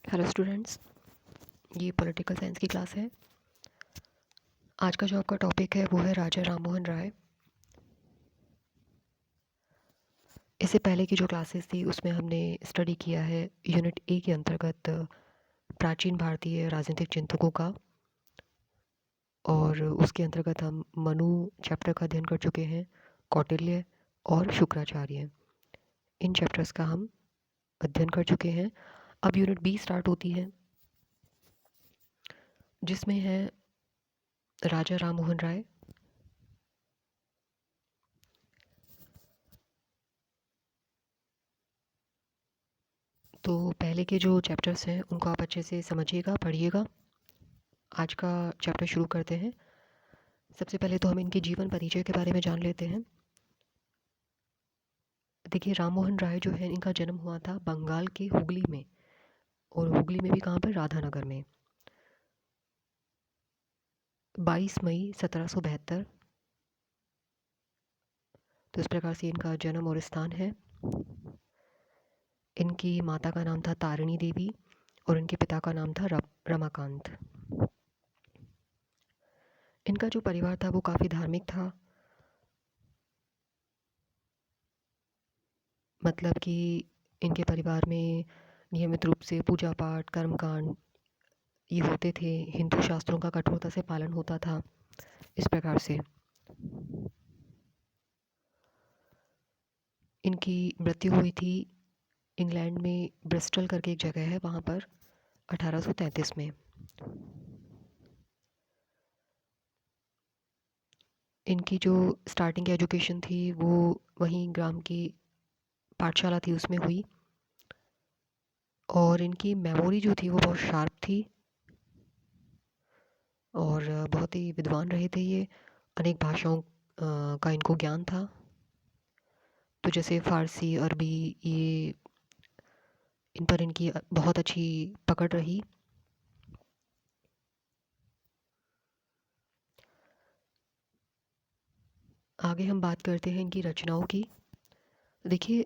Hello students, ये political science की class है। आज का जो आपका टॉपिक है वो है राजा राममोहन राय। इससे पहले की जो क्लासेस थी उसमें हमने स्टडी किया है यूनिट ए के अंतर्गत प्राचीन भारतीय राजनीतिक चिंतकों का, और उसके अंतर्गत हम मनु चैप्टर का अध्ययन कर चुके हैं, कौटिल्य और शुक्राचार्य। इन चैप्टर्स का हम अध्ययन कर चुके हैं। अब यूनिट बी स्टार्ट होती है, जिसमें है राजा राममोहन राय। तो पहले के जो चैप्टर्स हैं उनको आप अच्छे से समझिएगा, पढ़िएगा। आज का चैप्टर शुरू करते हैं। सबसे पहले तो हम इनके जीवन परिचय के बारे में जान लेते हैं। देखिए, राममोहन राय जो है, इनका जन्म हुआ था बंगाल के हुगली में, और हुगली में भी कहाँ पर, राधानगर में, 22 मई 1772। तो इस प्रकार से इनका जन्म और स्थान है। इनकी माता का नाम था तारिणी देवी और इनके पिता का नाम था रमाकांत। इनका जो परिवार था वो काफ़ी धार्मिक था। मतलब कि इनके परिवार में नियमित रूप से पूजा पाठ, कर्मकांड ये होते थे। हिंदू शास्त्रों का कठोरता से पालन होता था। इस प्रकार से इनकी मृत्यु हुई थी इंग्लैंड में, ब्रिस्टल करके एक जगह है वहाँ पर, 1833 में। इनकी जो स्टार्टिंग की एजुकेशन थी वो वहीं ग्राम की पाठशाला थी उसमें हुई, और इनकी मेमोरी जो थी वो बहुत शार्प थी, और बहुत ही विद्वान रहे थे ये। अनेक भाषाओं का इनको ज्ञान था। तो जैसे फ़ारसी, अरबी, ये इन पर इनकी बहुत अच्छी पकड़ रही। आगे हम बात करते हैं इनकी रचनाओं की। देखिए,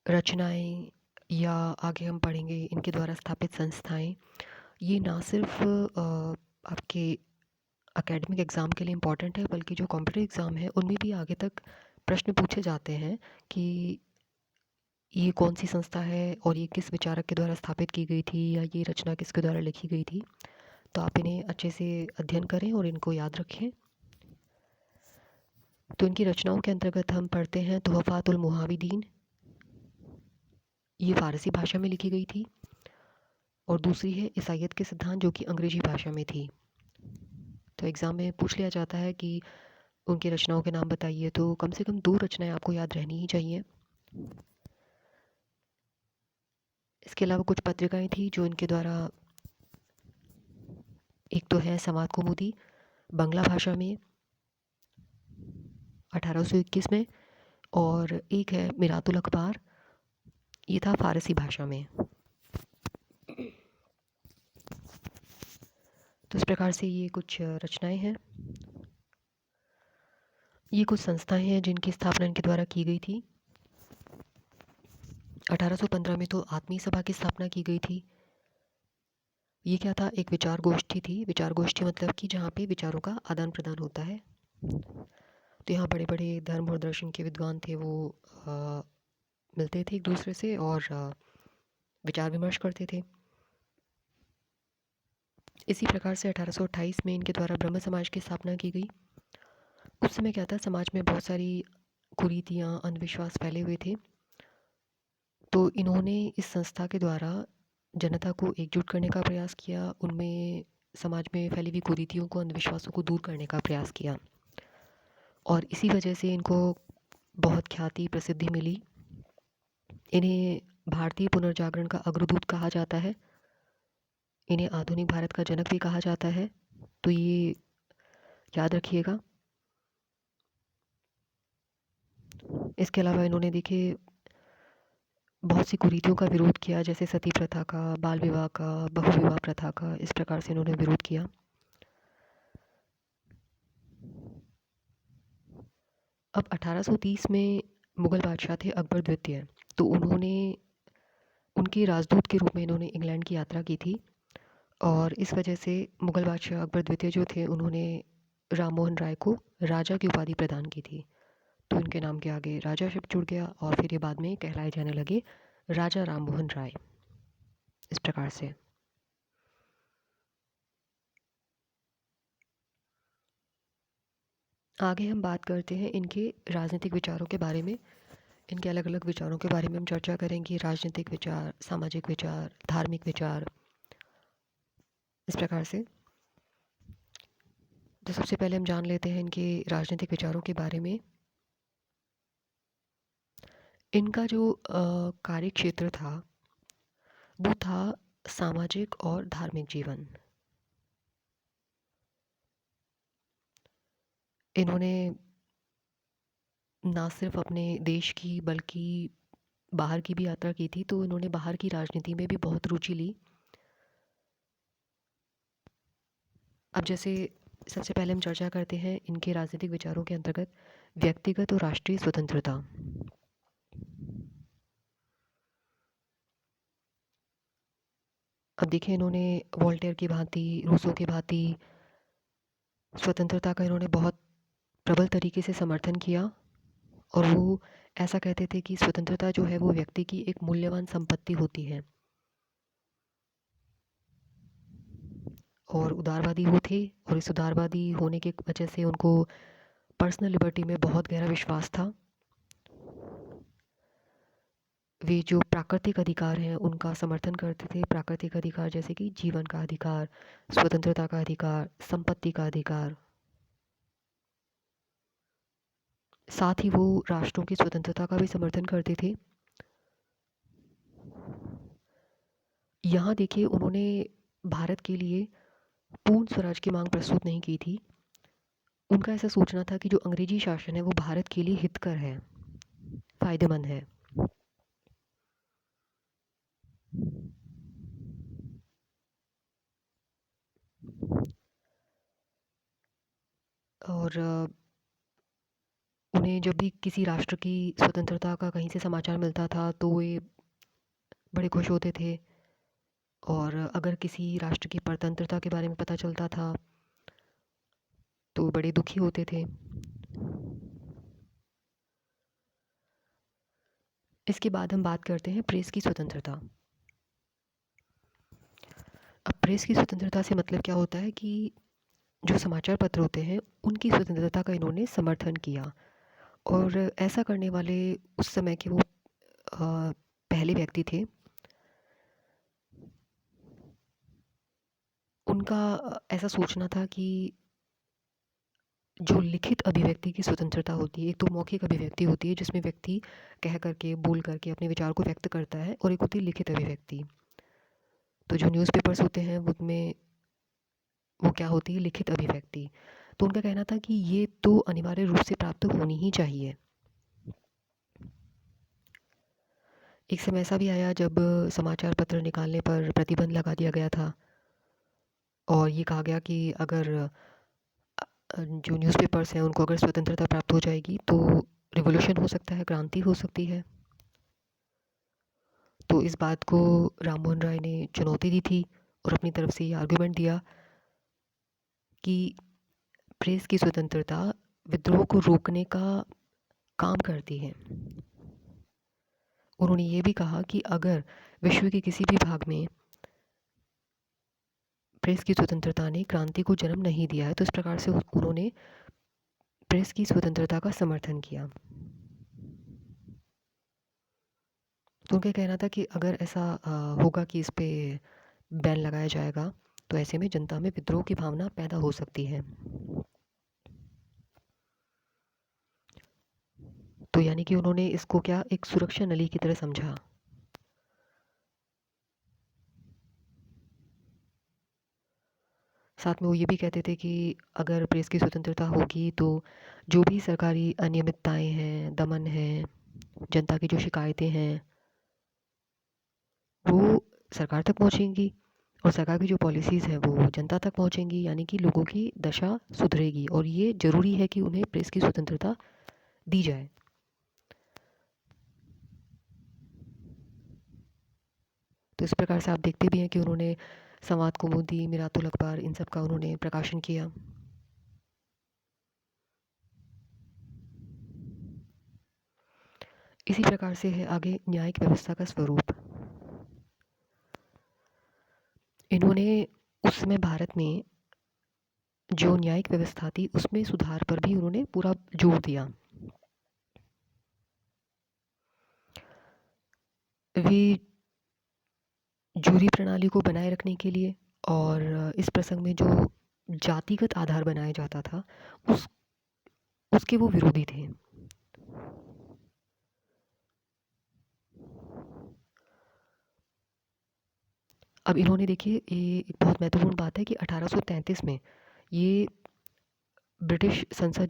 रचनाएं, या आगे हम पढ़ेंगे इनके द्वारा स्थापित संस्थाएं, ये ना सिर्फ आपके एकेडमिक एग्ज़ाम के लिए इम्पॉर्टेंट है, बल्कि जो कॉम्पिटिटिव एग्ज़ाम है उनमें भी आगे तक प्रश्न पूछे जाते हैं कि ये कौन सी संस्था है और ये किस विचारक के द्वारा स्थापित की गई थी, या ये रचना किसके द्वारा लिखी गई थी। तो आप इन्हें अच्छे से अध्ययन करें और इनको याद रखें। तो इनकी रचनाओं के अंतर्गत हम पढ़ते हैं तुहफ़ातुल मुहाविदीन, ये फ़ारसी भाषा में लिखी गई थी, और दूसरी है ईसाइयत के सिद्धांत, जो कि अंग्रेजी भाषा में थी। तो एग्ज़ाम में पूछ लिया जाता है कि उनकी रचनाओं के नाम बताइए, तो कम से कम 2 रचनाएं आपको याद रहनी ही चाहिए। इसके अलावा कुछ पत्रिकाएं थी जो इनके द्वारा, एक तो है समाज कौमुदी बंगला भाषा में 1821 में, और एक है मिरातुल अखबार, ये था फ़ारसी भाषा में। तो इस प्रकार से ये कुछ रचनाएं हैं। ये कुछ संस्थाएं हैं जिनकी स्थापना इनके द्वारा की गई थी। 1815 में तो आत्मीय सभा की स्थापना की गई थी। ये क्या था, एक विचार गोष्ठी थी। विचार गोष्ठी मतलब कि जहाँ पे विचारों का आदान प्रदान होता है। तो यहाँ बड़े बड़े धर्म और दर्शन के विद्वान थे, वो मिलते थे एक दूसरे से और विचार विमर्श करते थे। इसी प्रकार से 1828 में इनके द्वारा ब्रह्म समाज की स्थापना की गई। उस समय क्या था, समाज में बहुत सारी कुरीतियाँ, अंधविश्वास फैले हुए थे। तो इन्होंने इस संस्था के द्वारा जनता को एकजुट करने का प्रयास किया, उनमें समाज में फैली हुई कुरीतियों को, अंधविश्वासों को दूर करने का प्रयास किया, और इसी वजह से इनको बहुत ख्याति, प्रसिद्धि मिली। इन्हें भारतीय पुनर्जागरण का अग्रदूत कहा जाता है। इन्हें आधुनिक भारत का जनक भी कहा जाता है। तो ये याद रखिएगा। इसके अलावा इन्होंने, देखिए, बहुत सी कुरीतियों का विरोध किया, जैसे सती प्रथा का, बाल विवाह का, बहुविवाह प्रथा का। इस प्रकार से इन्होंने विरोध किया। अब 1830 में मुग़ल बादशाह थे अकबर द्वितीय। तो उन्होंने उनके राजदूत के रूप में इन्होंने इंग्लैंड की यात्रा की थी और इस वजह से मुग़ल बादशाह अकबर द्वितीय जो थे उन्होंने राम मोहन राय को राजा की उपाधि प्रदान की थी। तो इनके नाम के आगे राजा शब्द जुड़ गया और फिर ये बाद में कहलाए जाने लगे राजा राम मोहन राय, इस प्रकार से। आगे हम बात करते हैं इनके राजनीतिक विचारों के बारे में। इनके अलग अलग विचारों के बारे में हम चर्चा करेंगे, राजनीतिक विचार, सामाजिक विचार, धार्मिक विचार, इस प्रकार से। तो सबसे पहले हम जान लेते हैं इनके राजनीतिक विचारों के बारे में। इनका जो कार्य क्षेत्र था वो था सामाजिक और धार्मिक जीवन। इन्होंने ना सिर्फ अपने देश की बल्कि बाहर की भी यात्रा की थी, तो इन्होंने बाहर की राजनीति में भी बहुत रुचि ली। अब जैसे सबसे पहले हम चर्चा करते हैं इनके राजनीतिक विचारों के अंतर्गत व्यक्तिगत और राष्ट्रीय स्वतंत्रता। अब देखिए, इन्होंने वोल्टेयर की भांति, रूसो की भांति स्वतंत्रता का इन्होंने बहुत प्रबल तरीके से समर्थन किया और वो ऐसा कहते थे कि स्वतंत्रता जो है वो व्यक्ति की एक मूल्यवान संपत्ति होती है। और उदारवादी वो थे और इस उदारवादी होने की वजह से उनको पर्सनल लिबर्टी में बहुत गहरा विश्वास था। वे जो प्राकृतिक अधिकार हैं उनका समर्थन करते थे। प्राकृतिक अधिकार जैसे कि जीवन का अधिकार, स्वतंत्रता का अधिकार, संपत्ति का अधिकार। साथ ही वो राष्ट्रों की स्वतंत्रता का भी समर्थन करते थे। यहाँ देखिए, उन्होंने भारत के लिए पूर्ण स्वराज की मांग प्रस्तुत नहीं की थी। उनका ऐसा सोचना था कि जो अंग्रेजी शासन है वो भारत के लिए हितकर है, फ़ायदेमंद है। और उन्हें जब भी किसी राष्ट्र की स्वतंत्रता का कहीं से समाचार मिलता था तो वे बड़े खुश होते थे। और अगर किसी राष्ट्र की परतंत्रता के बारे में पता चलता था तो बड़े दुखी होते थे। इसके बाद हम बात करते हैं प्रेस की स्वतंत्रता। अब प्रेस की स्वतंत्रता से मतलब क्या होता है कि जो समाचार पत्र होते हैं उनकी स्वतंत्रता का इन्होंने समर्थन किया। और ऐसा करने वाले उस समय के वो पहले व्यक्ति थे। उनका ऐसा सोचना था कि जो लिखित अभिव्यक्ति की स्वतंत्रता होती है, एक तो मौखिक अभिव्यक्ति होती है जिसमें व्यक्ति कह करके, बोल करके अपने विचार को व्यक्त करता है, और एक होती है लिखित अभिव्यक्ति। तो जो न्यूज़पेपर्स होते हैं उनमें वो क्या होती है, लिखित अभिव्यक्ति। तो उनका कहना था कि ये तो अनिवार्य रूप से प्राप्त होनी ही चाहिए। एक समय ऐसा भी आया जब समाचार पत्र निकालने पर प्रतिबंध लगा दिया गया था और ये कहा गया कि अगर जो न्यूज़पेपर्स हैं उनको अगर स्वतंत्रता प्राप्त हो जाएगी तो रिवॉल्यूशन हो सकता है, क्रांति हो सकती है। तो इस बात को राम मोहन राय ने चुनौती दी थी और अपनी तरफ से ये आर्गुमेंट दिया कि प्रेस की स्वतंत्रता विद्रोह को रोकने का काम करती है। उन्होंने ये भी कहा कि अगर विश्व के किसी भी भाग में प्रेस की स्वतंत्रता ने क्रांति को जन्म नहीं दिया है तो इस प्रकार से उन्होंने प्रेस की स्वतंत्रता का समर्थन किया। तो उनका कहना था कि अगर ऐसा होगा कि इस पे बैन लगाया जाएगा तो ऐसे में जनता में विद्रोह की भावना पैदा हो सकती है। तो यानी कि उन्होंने इसको क्या एक सुरक्षा नली की तरह समझा। साथ में वो ये भी कहते थे कि अगर प्रेस की स्वतंत्रता होगी तो जो भी सरकारी अनियमितताएं हैं, दमन है, जनता की जो शिकायतें हैं वो सरकार तक पहुंचेंगी और सरकार की जो पॉलिसीज़ हैं वो जनता तक पहुंचेंगी, यानी कि लोगों की दशा सुधरेगी। और ये ज़रूरी है कि उन्हें प्रेस की स्वतंत्रता दी जाए। तो इस प्रकार से आप देखते भी हैं कि उन्होंने संवाद कौमुदी, मिरातुल अखबार, इन सब का उन्होंने प्रकाशन किया। इसी प्रकार से है आगे न्यायिक व्यवस्था का स्वरूप। इन्होंने उस समय भारत में जो न्यायिक व्यवस्था थी उसमें सुधार पर भी उन्होंने पूरा जोर दिया। वे जूरी प्रणाली को बनाए रखने के लिए और इस प्रसंग में जो जातिगत आधार बनाया जाता था उस उसके वो विरोधी थे। अब इन्होंने देखिए ये एक बहुत महत्वपूर्ण बात है कि 1833 में ये ब्रिटिश संसद